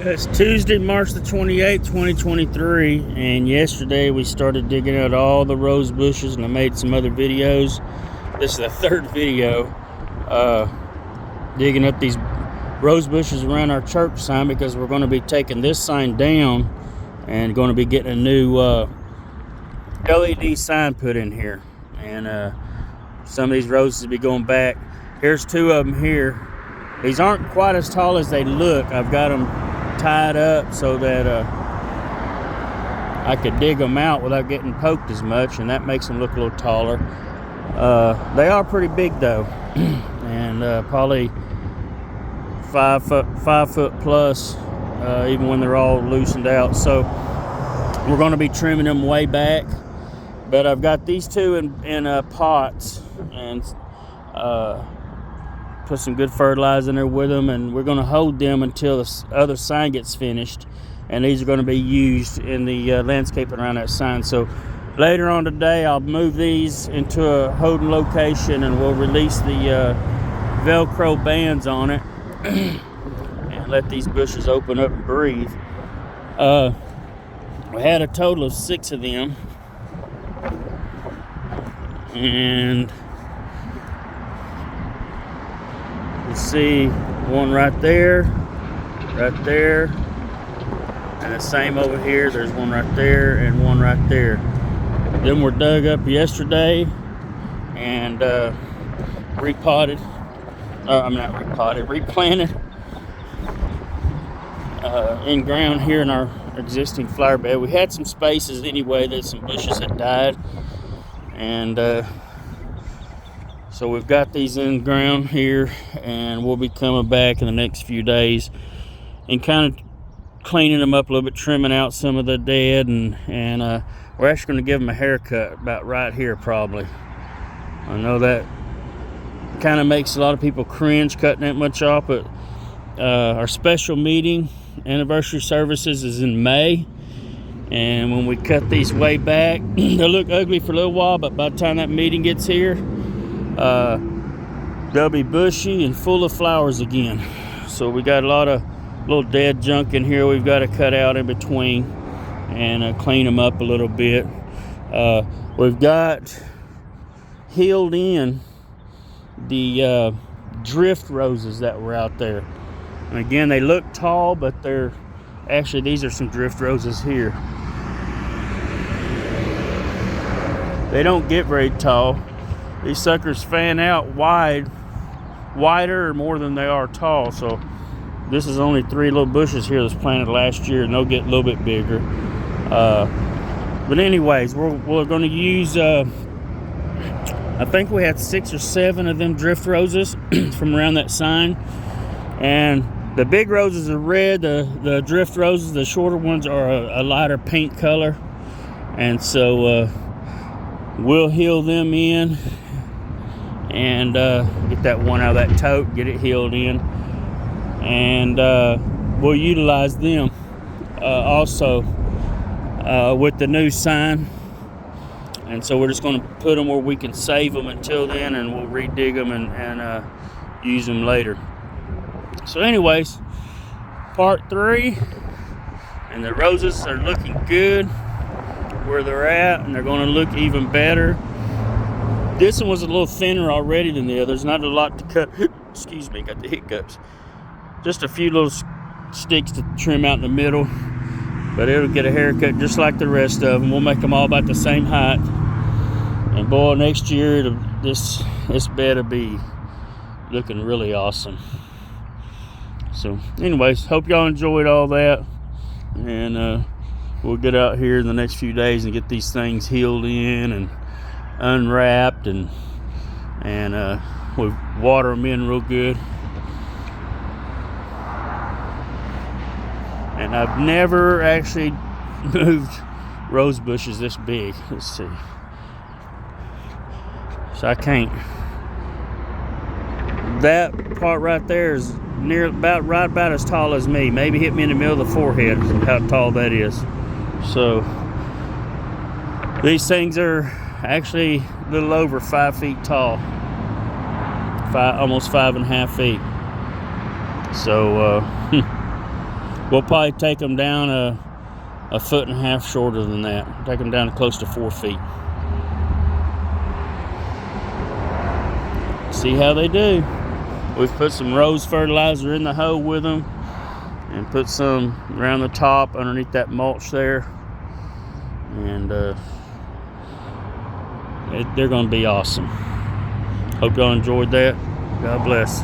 It's Tuesday, March the 28th, 2023, and yesterday we started digging out all the rose bushes, and I made some other videos. This is the third video, digging up these rose bushes around our church sign, because we're going to be taking this sign down and going to be getting a new LED sign put in here. And some of these roses will be going back. Here's two of them here. These aren't quite as tall as they look. I've got them tied up so that I could dig them out without getting poked as much, and that makes them look a little taller. They are pretty big though, and probably 5 foot plus, even when they're all loosened out. So we're going to be trimming them way back, but I've got these two in pots, and put some good fertilizer in there with them, and we're going to hold them until the other sign gets finished, and these are going to be used in the landscaping around that sign. So later on today I'll move these into a holding location, and we'll release the Velcro bands on it and let these bushes open up and breathe. We had a total of 6 of them, and you see one right there, and the same over here. There's one right there and one right there. Them were dug up yesterday and replanted in ground here in our existing flower bed. We had some spaces anyway that some bushes had died, and so we've got these in ground here, and we'll be coming back in the next few days and kind of cleaning them up a little bit, trimming out some of the dead, and we're actually going to give them a haircut about right here probably. I know that kind of makes a lot of people cringe cutting that much off, but our special meeting anniversary services is in May, and when we cut these way back, they'll look ugly for a little while, but by the time that meeting gets here, they'll be bushy and full of flowers again. So we got a lot of little dead junk in here we've got to cut out in between and clean them up a little bit. We've got healed in the drift roses that were out there, and again, they look tall, but they're actually, these are some drift roses here. They don't get very tall. These suckers fan out wider or more than they are tall. So this is only 3 little bushes here that's planted last year, and they'll get a little bit bigger. But anyways, we're going to use, I think we had 6 or 7 of them drift roses from around that sign. And the big roses are red. The drift roses, the shorter ones, are a lighter pink color. And so we'll heal them in and get that one out of that tote, get it healed in, and we'll utilize them also with the new sign. And so we're just going to put them where we can save them until then, and we'll redig them and use them later. So anyways, part 3, and the roses are looking good where they're at, and they're going to look even better. This one was a little thinner already than the others. Not a lot to cut. Excuse me, got the hiccups. Just a few little sticks to trim out in the middle, but it'll get a haircut just like the rest of them. We'll make them all about the same height, and boy, next year this bed will be looking really awesome. So anyways, hope y'all enjoyed all that, and we'll get out here in the next few days and get these things healed in and unwrapped, and we water them in real good. And I've never actually moved rose bushes this big. Let's see. So I can't. That part right there is right about as tall as me. Maybe hit me in the middle of the forehead, how tall that is. So these things are actually a little over 5 feet tall, almost 5.5 feet. So We'll probably take them down a foot and a half shorter than that. Take them down to close to 4 feet. See how they do. We've put some rose fertilizer in the hole with them and put some around the top underneath that mulch there. And they're going to be awesome. Hope y'all enjoyed that. God bless.